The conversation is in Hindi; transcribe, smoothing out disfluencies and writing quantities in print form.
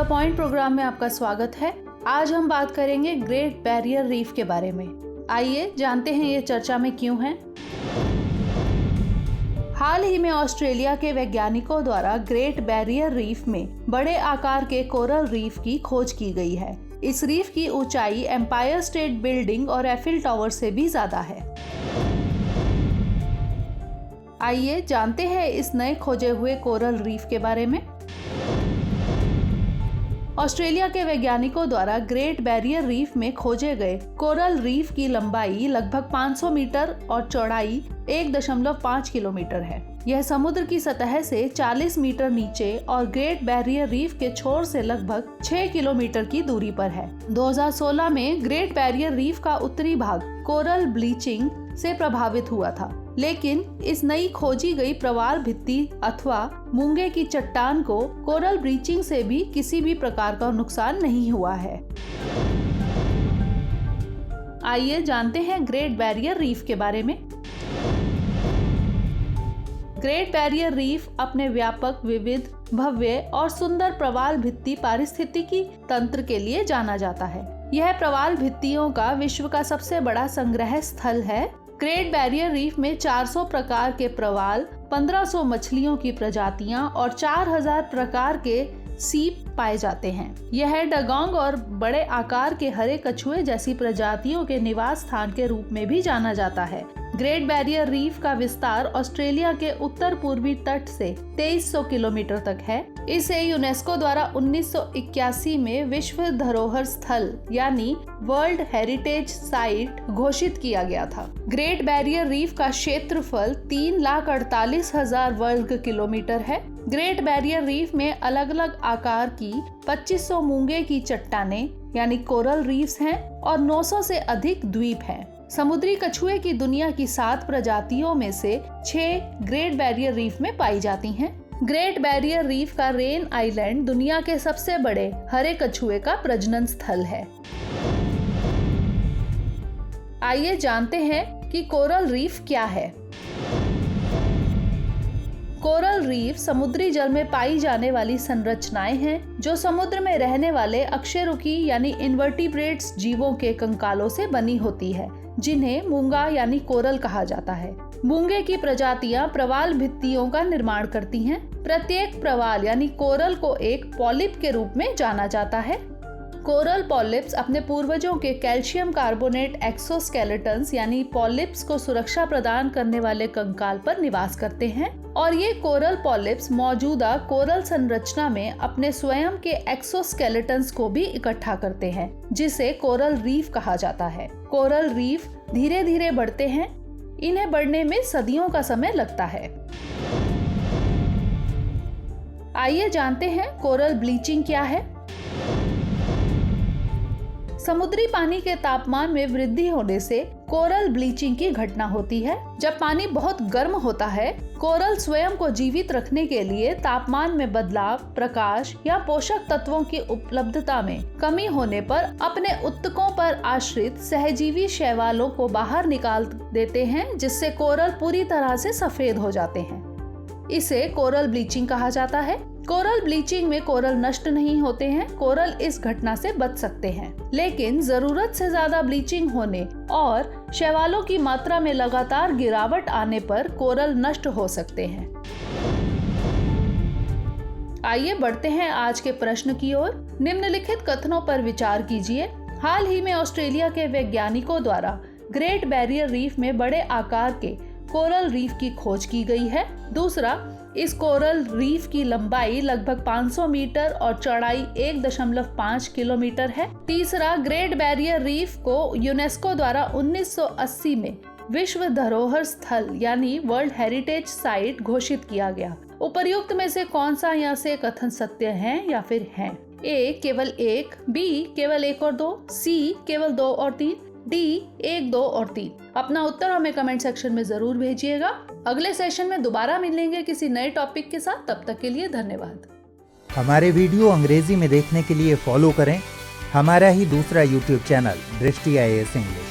द पॉइंट प्रोग्राम में आपका स्वागत है। आज हम बात करेंगे ग्रेट बैरियर रीफ के बारे में। आइए जानते हैं ये चर्चा में क्यों है। हाल ही में ऑस्ट्रेलिया के वैज्ञानिकों द्वारा ग्रेट बैरियर रीफ में बड़े आकार के कोरल रीफ की खोज की गई है। इस रीफ की ऊंचाई एम्पायर स्टेट बिल्डिंग और एफिल टावर से भी ज्यादा है। आइए जानते हैं इस नए खोजे हुए कोरल रीफ के बारे में। ऑस्ट्रेलिया के वैज्ञानिकों द्वारा ग्रेट बैरियर रीफ में खोजे गए कोरल रीफ की लंबाई लगभग 500 मीटर और चौड़ाई 1.5 किलोमीटर है। यह समुद्र की सतह से 40 मीटर नीचे और ग्रेट बैरियर रीफ के छोर से लगभग 6 किलोमीटर की दूरी पर है। 2016 में ग्रेट बैरियर रीफ का उत्तरी भाग कोरल ब्लीचिंग से प्रभावित हुआ था, लेकिन इस नई खोजी गई प्रवाल भित्ति अथवा मूंगे की चट्टान को कोरल ब्लीचिंग से भी किसी भी प्रकार का नुकसान नहीं हुआ है। आइए जानते हैं ग्रेट बैरियर रीफ के बारे में। ग्रेट बैरियर रीफ अपने व्यापक, विविध, भव्य और सुंदर प्रवाल भित्ति पारिस्थितिकी तंत्र के लिए जाना जाता है। यह प्रवाल भित्तियों का विश्व का सबसे बड़ा संग्रह स्थल है। ग्रेट बैरियर रीफ में 400 प्रकार के प्रवाल, 1500 मछलियों की प्रजातियां और 4000 प्रकार के सीप पाए जाते हैं। यह डगोंग और बड़े आकार के हरे कछुए जैसी प्रजातियों के निवास स्थान के रूप में भी जाना जाता है। ग्रेट बैरियर रीफ का विस्तार ऑस्ट्रेलिया के उत्तर पूर्वी तट से 2300 किलोमीटर तक है। इसे यूनेस्को द्वारा 1981 में विश्व धरोहर स्थल यानी वर्ल्ड हेरिटेज साइट घोषित किया गया था। ग्रेट बैरियर रीफ का क्षेत्रफल 3,48,000 वर्ग किलोमीटर है। ग्रेट बैरियर रीफ में अलग अलग आकार की 2500 मूंगे की चट्टानें यानी कोरल रीफ्स हैं और 900 से अधिक द्वीप हैं। समुद्री कछुए की दुनिया की 7 प्रजातियों में से 6 ग्रेट बैरियर रीफ में पाई जाती हैं। ग्रेट बैरियर रीफ का रेन आइलैंड दुनिया के सबसे बड़े हरे कछुए का प्रजनन स्थल है। आइए जानते हैं कि कोरल रीफ क्या है। कोरल रीफ समुद्री जल में पाई जाने वाली संरचनाएं हैं जो समुद्र में रहने वाले अकशेरुकी यानी इन्वर्टिब्रेट्स जीवों के कंकालों से बनी होती है, जिन्हें मूंगा यानी कोरल कहा जाता है। मूंगे की प्रजातियां प्रवाल भित्तियों का निर्माण करती हैं। प्रत्येक प्रवाल यानी कोरल को एक पॉलिप के रूप में जाना जाता है। कोरल पॉलिप्स अपने पूर्वजों के कैल्शियम कार्बोनेट एक्सोस्केलेटन्स यानी पॉलिप्स को सुरक्षा प्रदान करने वाले कंकाल पर निवास करते हैं और ये कोरल पॉलिप्स मौजूदा कोरल संरचना में अपने स्वयं के एक्सोस्केलेटन्स को भी इकट्ठा करते हैं, जिसे कोरल रीफ कहा जाता है। कोरल रीफ धीरे धीरे बढ़ते हैं। इन्हें बढ़ने में सदियों का समय लगता है। आइए जानते हैं कोरल ब्लीचिंग क्या है। समुद्री पानी के तापमान में वृद्धि होने से कोरल ब्लीचिंग की घटना होती है। जब पानी बहुत गर्म होता है, कोरल स्वयं को जीवित रखने के लिए तापमान में बदलाव, प्रकाश या पोषक तत्वों की उपलब्धता में कमी होने पर अपने ऊतकों पर आश्रित सहजीवी शैवालों को बाहर निकाल देते हैं, जिससे कोरल पूरी तरह से सफेद हो जाते हैं। इसे कोरल ब्लीचिंग कहा जाता है। कोरल ब्लीचिंग में कोरल नष्ट नहीं होते हैं। कोरल इस घटना से बच सकते हैं, लेकिन जरूरत से ज्यादा ब्लीचिंग होने और शैवालों की मात्रा में लगातार गिरावट आने पर कोरल नष्ट हो सकते हैं। आइए बढ़ते हैं आज के प्रश्न की ओर। निम्नलिखित कथनों पर विचार कीजिए। हाल ही में ऑस्ट्रेलिया के वैज्ञानिकों द्वारा ग्रेट बैरियर रीफ में बड़े आकार के कोरल रीफ की खोज की गई है। दूसरा, इस कोरल रीफ की लंबाई लगभग 500 मीटर और चौड़ाई 1.5 किलोमीटर है। तीसरा, ग्रेट बैरियर रीफ को यूनेस्को द्वारा 1980 में विश्व धरोहर स्थल यानी वर्ल्ड हेरिटेज साइट घोषित किया गया। उपर्युक्त में से कौन सा यहाँ से कथन सत्य है या फिर है? ए केवल 1, बी केवल 1 और 2, सी केवल 2 और 3, डी 1, 2 और 3। अपना उत्तर हमें कमेंट सेक्शन में जरूर भेजिएगा। अगले सेशन में दोबारा मिलेंगे किसी नए टॉपिक के साथ। तब तक के लिए धन्यवाद। हमारे वीडियो अंग्रेजी में देखने के लिए फॉलो करें हमारा ही दूसरा यूट्यूब चैनल दृष्टि IAS इंग्लिश।